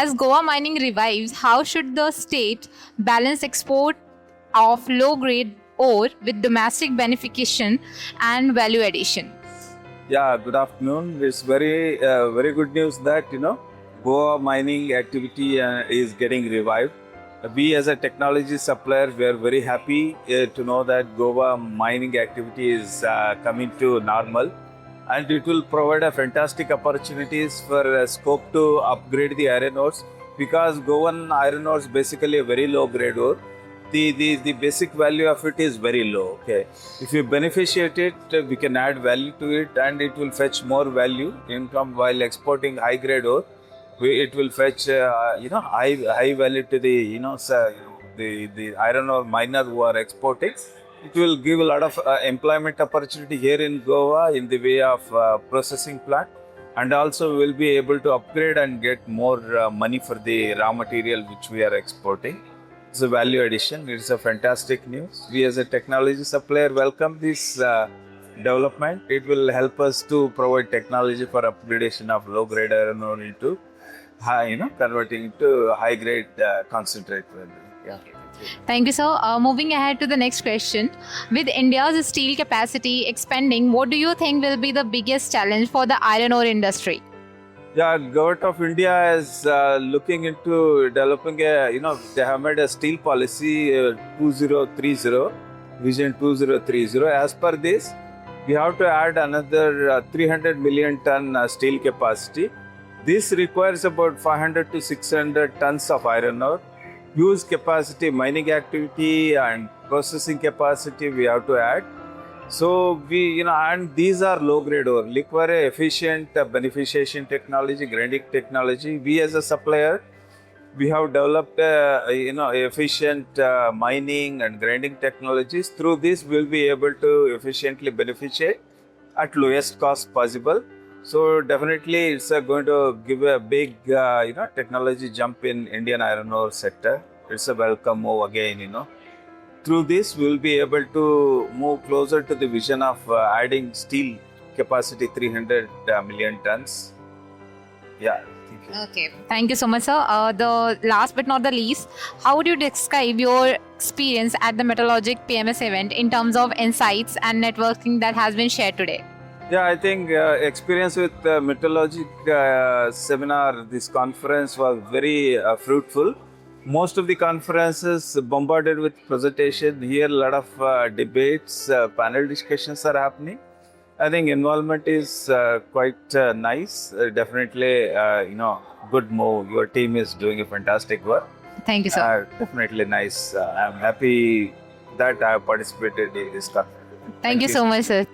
as Goa mining revives, how should the state balance export of low grade ore with domestic benefication and value addition? Yeah, good afternoon. It's very good news that Goa mining activity is getting revived. We as a technology supplier, we are very happy to know that Goa mining activity is coming to normal, and it will provide a fantastic opportunities for scope to upgrade the iron ores, because Goan iron ore is basically a very low grade ore. The basic value of it is very low. Okay, if you beneficiate it, we can add value to it, and it will fetch more value income while exporting high grade ore. It will fetch high value to the the iron ore miner who are exporting. It will give a lot of employment opportunity here in Goa in the way of processing plant, and also we will be able to upgrade and get more money for the raw material which we are exporting. It's a value addition. It's a fantastic news. We as a technology supplier welcome this development. It will help us to provide technology for upgradation of low grade iron ore into high, converting into high grade concentrate value. Yeah. Thank you, sir. Moving ahead to the next question. With India's steel capacity expanding, what do you think will be the biggest challenge for the iron ore industry? Yeah, Government of India is looking into developing they have made a steel policy 2030, Vision 2030. As per this, we have to add another 300 million ton steel capacity. This requires about 500 to 600 tons of iron ore. Huge capacity, mining activity and processing capacity we have to add. So and these are low grade ore, require efficient beneficiation technology, grinding technology. We as a supplier, we have developed efficient mining and grinding technologies. Through this, we'll be able to efficiently beneficiate at lowest cost possible. So definitely, it's going to give a big technology jump in Indian iron ore sector. It's a welcome move again. Through this, we will be able to move closer to the vision of adding steel capacity 300 million tons. Yeah. Thank you. Okay. Thank you so much, sir. The last but not the least, how would you describe your experience at the Metallurgic PMS event in terms of insights and networking that has been shared today? Yeah, I think experience with Metallurgic seminar, this conference was very fruitful. Most of the conferences bombarded with presentation. Here, a lot of debates, panel discussions are happening. I think involvement is quite nice. Definitely, good move. Your team is doing a fantastic work. Thank you, sir. Definitely nice. I'm happy that I have participated in this conference. Thank you so much, sir.